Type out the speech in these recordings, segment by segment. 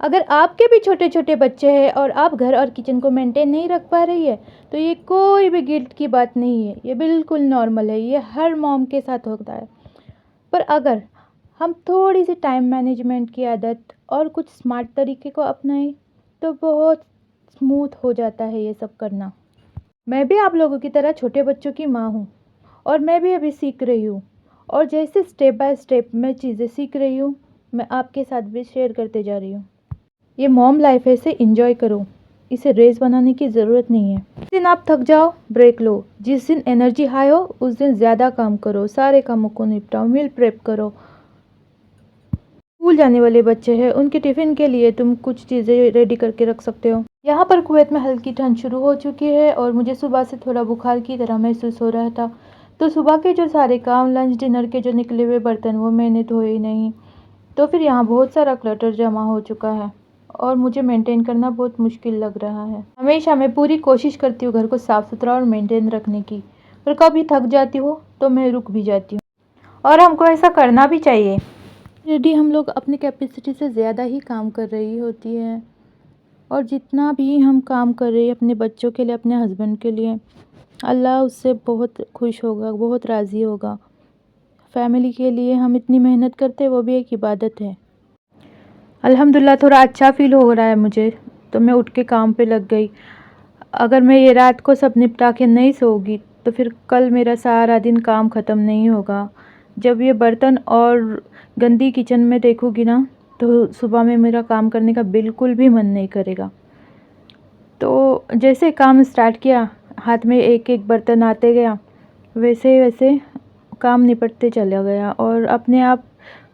अगर आपके भी छोटे छोटे बच्चे हैं और आप घर और किचन को मेंटेन नहीं रख पा रही है, तो ये कोई भी गिल्ट की बात नहीं है, ये बिल्कुल नॉर्मल है, ये हर मॉम के साथ होता है। पर अगर हम थोड़ी सी टाइम मैनेजमेंट की आदत और कुछ स्मार्ट तरीके को अपनाएं, तो बहुत स्मूथ हो जाता है ये सब करना। मैं भी आप लोगों की तरह छोटे बच्चों की माँ हूँ, और मैं भी अभी सीख रही हूँ, और जैसे स्टेप बाय स्टेप मैं चीज़ें सीख रही हूँ, मैं आपके साथ भी शेयर करते जा रही हूँ। ये मॉम लाइफ है, इसे इंजॉय करो, इसे रेस बनाने की ज़रूरत नहीं है। जिस दिन आप थक जाओ ब्रेक लो, जिस दिन एनर्जी हाई हो उस दिन ज़्यादा काम करो, सारे कामों को निपटाओ, मील प्रेप करो। स्कूल जाने वाले बच्चे हैं, उनके टिफ़िन के लिए तुम कुछ चीज़ें रेडी करके रख सकते हो। यहाँ पर कुवैत में हल्की ठंड शुरू हो चुकी है और मुझे सुबह से थोड़ा बुखार की तरह महसूस हो रहा था। तो सुबह के जो सारे काम, लंच डिनर के जो निकले हुए बर्तन, वो मैंने धोए ही नहीं। तो फिर यहाँ बहुत सारा क्लटर जमा हो चुका है और मुझे मेंटेन करना बहुत मुश्किल लग रहा है। हमेशा मैं पूरी कोशिश करती हूँ घर को साफ़ सुथरा और मेंटेन रखने की, पर कभी थक जाती हूँ तो मैं रुक भी जाती हूँ, और हमको ऐसा करना भी चाहिए। यदि हम लोग अपनी कैपेसिटी से ज़्यादा ही काम कर रही होती है, और जितना भी हम काम कर रहे हैं अपने बच्चों के लिए, अपने हस्बैंड के लिए, अल्लाह उससे बहुत खुश होगा, बहुत राज़ी होगा। फैमिली के लिए हम इतनी मेहनत करते हैं, वो भी एक इबादत है। अल्हम्दुलिल्लाह थोड़ा अच्छा फ़ील हो रहा है मुझे, तो मैं उठ के काम पे लग गई। अगर मैं ये रात को सब निपटा के नहीं सोऊंगी, तो फिर कल मेरा सारा दिन काम ख़त्म नहीं होगा। जब ये बर्तन और गंदी किचन में देखूँगी ना, तो सुबह में मेरा काम करने का बिल्कुल भी मन नहीं करेगा। तो जैसे काम स्टार्ट किया, हाथ में एक एक बर्तन आते गया, वैसे वैसे काम निपटते चला गया और अपने आप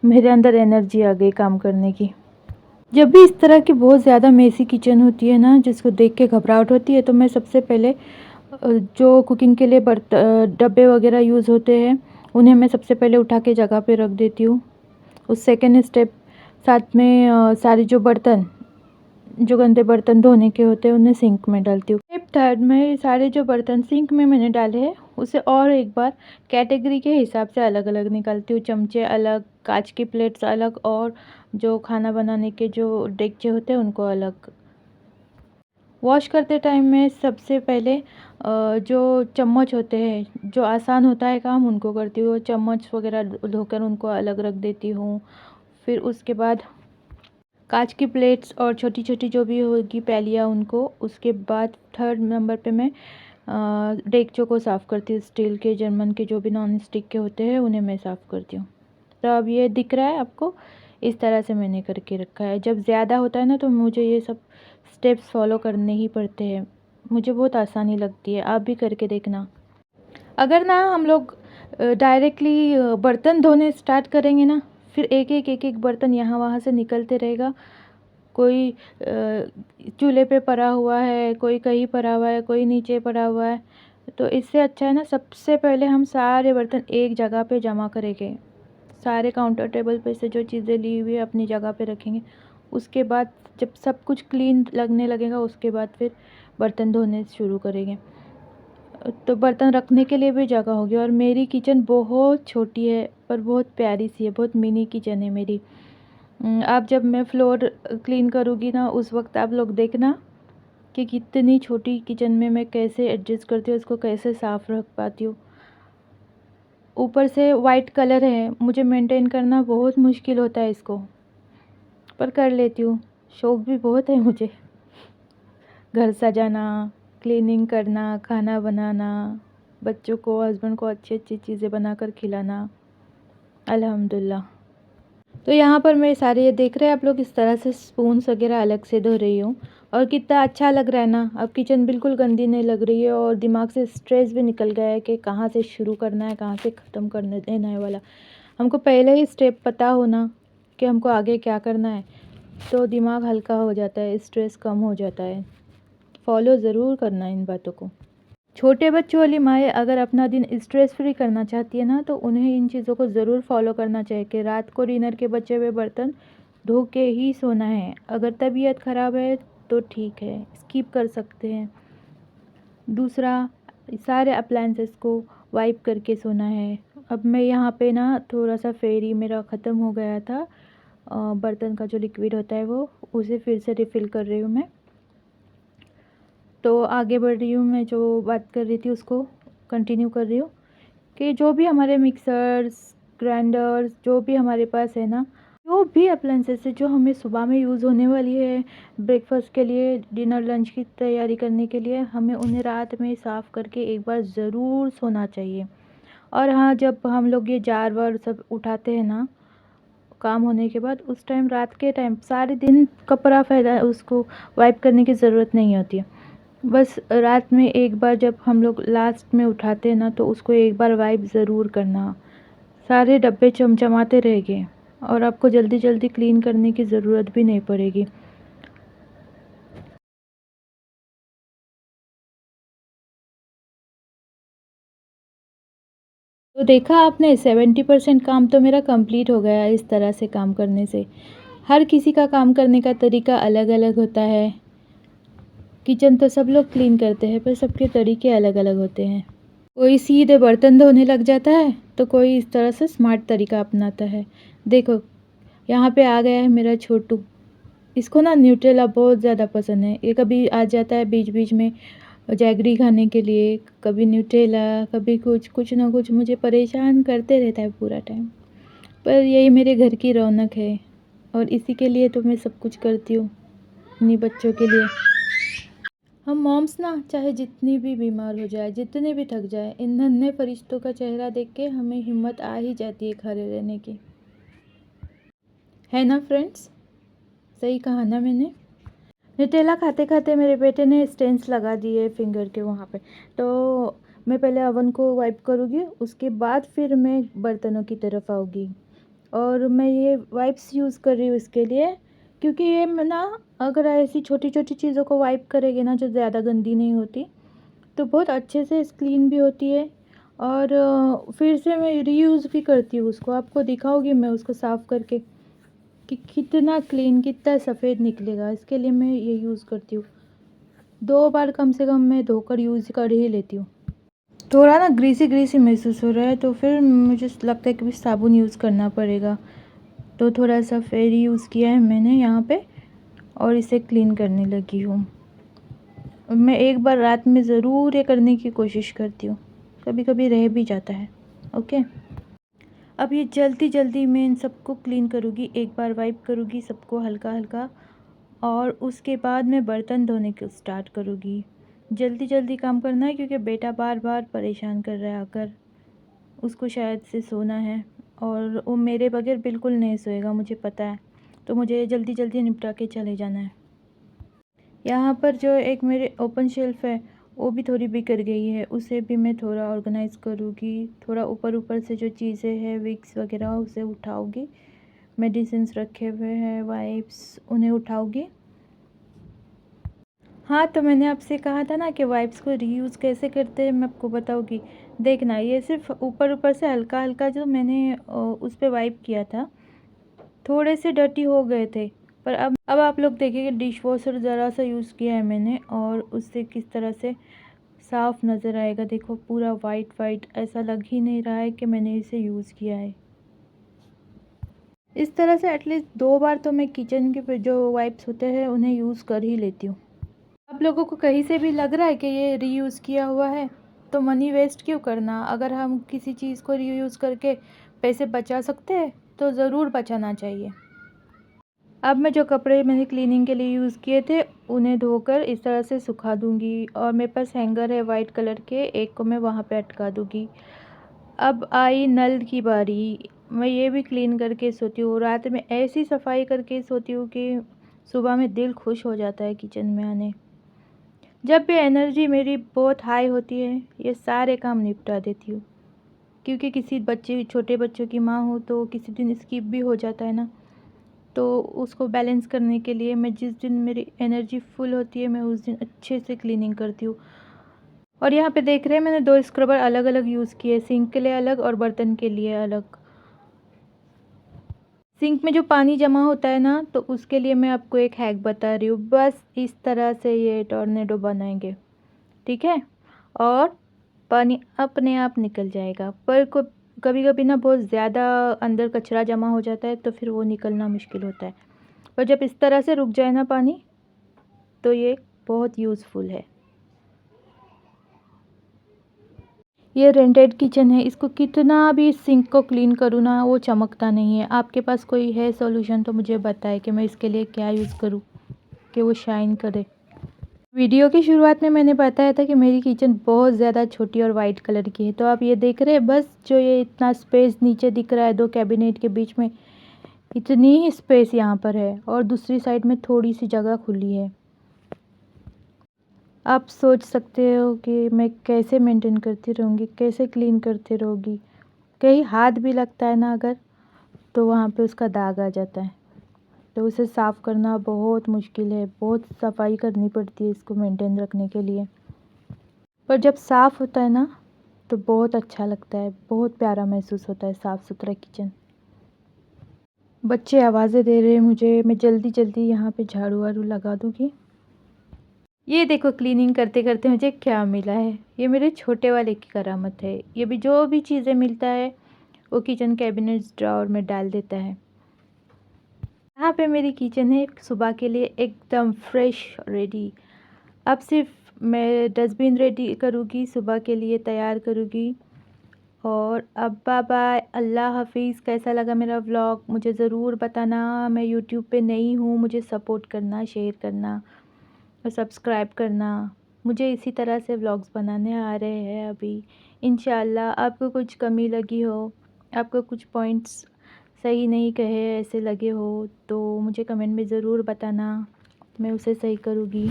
मेरे अंदर एनर्जी आ गई काम करने की। जब भी इस तरह की बहुत ज़्यादा मेसी किचन होती है ना, जिसको देख के घबराहट होती है, तो मैं सबसे पहले जो कुकिंग के लिए डब्बे वगैरह यूज़ होते हैं, उन्हें मैं सबसे पहले उठा के जगह पे रख देती हूँ। उस सेकेंड स्टेप साथ में सारे जो बर्तन, जो गंदे बर्तन धोने के होते हैं, उन्हें सिंक में डालती हूँ। स्टेप थर्ड में सारे जो बर्तन सिंक में मैंने डाले हैं, उसे और एक बार कैटेगरी के हिसाब से अलग अलग निकालती हूँ। चमचे अलग, कांच की प्लेट्स अलग, और जो खाना बनाने के जो डेगचे होते हैं उनको अलग। वॉश करते टाइम में सबसे पहले जो चम्मच होते हैं, जो आसान होता है काम, उनको करती हूँ। चम्मच वगैरह धोकर उनको अलग रख देती हूँ। फिर उसके बाद कांच की प्लेट्स और छोटी छोटी जो भी होगी प्यालियाँ, उनको। उसके बाद थर्ड नंबर पे मैं डेगचों को साफ़ करती हूँ। स्टील के, जर्मन के, जो भी नॉन स्टिक के होते हैं, उन्हें मैं साफ़ करती हूँ। तो अब ये दिख रहा है आपको, इस तरह से मैंने करके रखा है। जब ज़्यादा होता है ना, तो मुझे ये सब स्टेप्स फॉलो करने ही पड़ते हैं। मुझे बहुत आसानी लगती है, आप भी करके देखना। अगर ना हम लोग डायरेक्टली बर्तन धोने स्टार्ट करेंगे ना, फिर एक एक बर्तन यहाँ वहाँ से निकलते रहेगा। कोई चूल्हे पे पड़ा हुआ है, कोई कहीं पड़ा हुआ है, कोई नीचे पड़ा हुआ है। तो इससे अच्छा है ना, सबसे पहले हम सारे बर्तन एक जगह पे जमा करेंगे। सारे काउंटर टेबल पे से जो चीज़ें ली हुई है अपनी जगह पे रखेंगे। उसके बाद जब सब कुछ क्लीन लगने लगेगा, उसके बाद फिर बर्तन धोने शुरू करेंगे। तो बर्तन रखने के लिए भी जगह होगी। और मेरी किचन बहुत छोटी है, पर बहुत प्यारी सी है, बहुत मिनी किचन है मेरी। आप जब मैं फ्लोर क्लीन करूँगी ना, उस वक्त आप लोग देखना कि कितनी छोटी किचन में मैं कैसे एडजस्ट करती हूँ, उसको कैसे साफ़ रख पाती हूँ। ऊपर से वाइट कलर है, मुझे मेंटेन करना बहुत मुश्किल होता है इसको, पर कर लेती हूँ। शौक़ भी बहुत है मुझे, घर सजाना, क्लीनिंग करना, खाना बनाना, बच्चों को, हस्बैंड को अच्छी अच्छी चीज़ें बनाकर खिलाना, अल्हम्दुलिल्लाह। तो यहाँ पर मैं सारे, ये देख रहे हैं आप लोग, इस तरह से स्पून्स वगैरह अलग से धो रही हूँ। और कितना अच्छा लग रहा है ना, अब किचन बिल्कुल गंदी नहीं लग रही है, और दिमाग से स्ट्रेस भी निकल गया है कि कहाँ से शुरू करना है, कहाँ से ख़त्म करने देना है वाला। हमको पहले ही स्टेप पता होना कि हमको आगे क्या करना है, तो दिमाग हल्का हो जाता है, स्ट्रेस कम हो जाता है। फॉलो ज़रूर करना इन बातों को। छोटे बच्चों वाली माएँ अगर अपना दिन स्ट्रेस फ्री करना चाहती है ना, तो उन्हें इन चीज़ों को ज़रूर फॉलो करना चाहिए कि रात को डिनर के बचे हुए बर्तन धो के ही सोना है। अगर तबीयत ख़राब है तो ठीक है, स्किप कर सकते हैं। दूसरा, सारे अप्लायंसेस को वाइप करके सोना है। अब मैं यहाँ पे ना थोड़ा सा फेरी मेरा ख़त्म हो गया था, बर्तन का जो लिक्विड होता है वो, उसे फिर से रिफ़िल कर रही हूँ मैं। तो आगे बढ़ रही हूँ, मैं जो बात कर रही थी उसको कंटिन्यू कर रही हूँ कि जो भी हमारे मिक्सर्स, ग्राइंडर्स जो भी हमारे पास है ना, जो भी अप्लायंसेस है जो हमें सुबह में यूज़ होने वाली है, ब्रेकफ़ास्ट के लिए, डिनर लंच की तैयारी करने के लिए, हमें उन्हें रात में साफ़ करके एक बार ज़रूर सोना चाहिए। और हाँ, जब हम लोग ये जार वार सब उठाते हैं ना काम होने के बाद, उस टाइम रात के टाइम सारे दिन कपड़ा फैला उसको वाइप करने की ज़रूरत नहीं होती है। बस रात में एक बार जब हम लोग लास्ट में उठाते हैं ना, तो उसको एक बार वाइप ज़रूर करना। सारे डब्बे चमचमाते रहेंगे और आपको जल्दी-जल्दी क्लीन करने की ज़रूरत भी नहीं पड़ेगी। तो देखा आपने, 70% काम तो मेरा कंप्लीट हो गया इस तरह से काम करने से। हर किसी का काम करने का तरीका अलग-अलग होता है। किचन तो सब लोग क्लीन करते हैं, पर सबके तरीके अलग-अलग होते हैं। कोई सीधे बर्तन धोने लग जाता है, तो कोई इस तरह से स्मार्ट तरीका अपनाता है। देखो, यहाँ पे आ गया है मेरा छोटू। इसको ना न्यूटेला बहुत ज़्यादा पसंद है। ये कभी आ जाता है बीच-बीच में जैगरी खाने के लिए, कभी न्यूटेला, कभी कुछ, कुछ ना कुछ मुझे परेशान करते रहता है पूरा टाइम। पर यही मेरे घर की रौनक है और इसी के लिए तो मैं सब कुछ करती हूँ, इन्हीं बच्चों के लिए। हम मॉम्स ना चाहे जितनी भी बीमार हो जाए, जितने भी थक जाए, इन नन्हे फरिश्तों का चेहरा देख के हमें हिम्मत आ ही जाती है खड़े रहने की। है ना फ्रेंड्स? सही कहा ना मैंने? न्यूटेला खाते-खाते मेरे बेटे ने स्टेन्स लगा दिए फिंगर के वहाँ पे। तो मैं पहले ओवन को वाइप करूँगी, उसके बाद फिर मैं बर्तनों की तरफ आऊँगी। और मैं ये वाइप्स यूज़ कर रही हूँ इसके लिए, क्योंकि ये मैं ना अगर ऐसी छोटी-छोटी चीज़ों को वाइप करेंगे ना जो ज़्यादा गंदी नहीं होती, तो बहुत अच्छे से क्लीन भी होती है। और फिर से मैं रीयूज़ भी करती हूँ उसको। आपको दिखाऊँगी मैं उसको साफ़ करके कि कितना क्लीन, कितना सफ़ेद निकलेगा। इसके लिए मैं ये यूज़ करती हूँ। 2 बार कम से कम मैं धोकर यूज़ कर ही लेती हूँ। थोड़ा ना ग्रीसी-ग्रीसी महसूस हो रहा है, तो फिर मुझे लगता है कि साबुन यूज़ करना पड़ेगा। तो थोड़ा-सा फेरी यूज़ किया है मैंने यहाँ पे और इसे क्लीन करने लगी हूँ। मैं एक बार रात में ज़रूर ये करने की कोशिश करती हूँ, कभी-कभी रह भी जाता है। ओके, अब ये जल्दी-जल्दी मैं इन सबको क्लीन करूँगी, एक बार वाइप करूँगी सबको हल्का-हल्का और उसके बाद मैं बर्तन धोने को स्टार्ट करूँगी। जल्दी-जल्दी काम करना है क्योंकि बेटा बार-बार परेशान कर रहा है आकर। उसको शायद से सोना है और वो मेरे बगैर बिल्कुल नहीं सोएगा, मुझे पता है। तो मुझे जल्दी-जल्दी निपटा के चले जाना है। यहाँ पर जो एक मेरे ओपन शेल्फ़ है, वो भी थोड़ी बिखर गई है, उसे भी मैं थोड़ा ऑर्गेनाइज़ करूँगी। थोड़ा ऊपर-ऊपर से जो चीज़ें हैं, विक्स वगैरह उसे उठाऊँगी। मेडिसिन्स रखे हुए हैं, वाइप्स, उन्हें उठाऊँगी। हाँ, तो मैंने आपसे कहा था ना कि वाइप्स को रीयूज़ कैसे करते हैं, मैं आपको बताऊँगी। देखना, ये सिर्फ़ ऊपर-ऊपर से हल्का-हल्का जो मैंने उस पे वाइप किया था, थोड़े से डर्टी हो गए थे। पर अब आप लोग देखिए, डिश वॉशर ज़रा-सा यूज़ किया है मैंने और उससे किस तरह से साफ़ नज़र आएगा। देखो, पूरा वाइट-वाइट, ऐसा लग ही नहीं रहा है कि मैंने इसे यूज़ किया है। इस तरह से एटलीस्ट 2 बार तो मैं किचन के जो वाइप्स होते हैं, उन्हें यूज़ कर ही लेती हूँ। आप लोगों को कहीं से भी लग रहा है कि ये रीयूज़ किया हुआ है, तो मनी वेस्ट क्यों करना? अगर हम किसी चीज़ को रीयूज़ करके पैसे बचा सकते हैं, तो ज़रूर बचाना चाहिए। अब मैं जो कपड़े मैंने क्लीनिंग के लिए यूज़ किए थे, उन्हें धोकर इस तरह से सुखा दूँगी और मेरे पास हैंगर है वाइट कलर के, एक को मैं वहाँ पे अटका दूँगी। अब आई नल की बारी, मैं ये भी क्लीन करके सोती हूँ। रात में ऐसी सफाई करके सोती हूँ कि सुबह में दिल खुश हो जाता है किचन में आने। जब भी एनर्जी मेरी बहुत हाई होती है, ये सारे काम निपटा देती हूँ। क्योंकि किसी बच्चे, छोटे बच्चों की माँ हूँ, तो किसी दिन स्किप भी हो जाता है ना, तो उसको बैलेंस करने के लिए मैं जिस दिन मेरी एनर्जी फुल होती है, मैं उस दिन अच्छे से क्लीनिंग करती हूँ। और यहाँ पे देख रहे हैं, मैंने 2 स्क्रबर अलग-अलग यूज़ किए, सिंक के लिए अलग और बर्तन के लिए अलग। सिंक में जो पानी जमा होता है ना, तो उसके लिए मैं आपको एक हैक बता रही हूँ। बस इस तरह से ये टॉर्नेडो बनाएंगे, ठीक है? और पानी अपने आप निकल जाएगा। पर को कभी कभी ना बहुत ज़्यादा अंदर कचरा जमा हो जाता है तो फिर वो निकलना मुश्किल होता है। पर जब इस तरह से रुक जाए ना पानी तो ये बहुत यूज़फुल है। ये रेंटेड किचन है, इसको कितना भी सिंक को क्लीन करूँ ना वो चमकता नहीं है। आपके पास कोई है सॉल्यूशन तो मुझे बताएं कि मैं इसके लिए क्या यूज़ करूँ कि वो शाइन करे। वीडियो की शुरुआत में मैंने बताया था कि मेरी किचन बहुत ज़्यादा छोटी और वाइट कलर की है, तो आप ये देख रहे हैं बस जो ये इतना स्पेस नीचे दिख रहा है 2 कैबिनेट के बीच में, इतनी ही स्पेस यहाँ पर है और दूसरी साइड में थोड़ी सी जगह खुली है। आप सोच सकते हो कि मैं कैसे मेंटेन करती रहूँगी, कैसे क्लीन करती रहूँगी। कहीं हाथ भी लगता है ना अगर, तो वहाँ पे उसका दाग आ जाता है। तो उसे साफ़ करना बहुत मुश्किल है, बहुत सफाई करनी पड़ती है इसको मेंटेन रखने के लिए। पर जब साफ़ होता है ना तो बहुत अच्छा लगता है, बहुत प्यारा महसूस होता है साफ़ सुथरा किचन। बच्चे आवाज़ें दे रहे हैं मुझे, मैं जल्दी-जल्दी यहाँ पे झाड़ू-वाड़ू लगा दूँगी। ये देखो क्लीनिंग करते-करते मुझे क्या मिला है, ये मेरे छोटे वाले की करामत है। ये भी जो भी चीज़ें मिलता है वो किचन कैबिनेट्स ड्रॉवर में डाल देता है। यहाँ पे मेरी किचन है सुबह के लिए एकदम फ्रेश रेडी। अब सिर्फ मैं डस्टबिन रेडी करूँगी, सुबह के लिए तैयार करूँगी। और अब बाय बाय, अल्लाह हाफिज़। कैसा लगा मेरा व्लॉग मुझे ज़रूर बताना। मैं यूट्यूब पे नई हूँ, मुझे सपोर्ट करना, शेयर करना और सब्सक्राइब करना। मुझे इसी तरह से व्लॉग्स बनाने आ रहे हैं अभी। इंशाल्लाह आपको कुछ कमी लगी हो, आपको कुछ पॉइंट्स सही नहीं कहे ऐसे लगे हो तो मुझे कमेंट में ज़रूर बताना, मैं उसे सही करूँगी।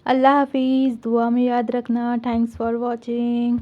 अल्लाह हाफिज़, दुआ में याद रखना। Thanks for watching.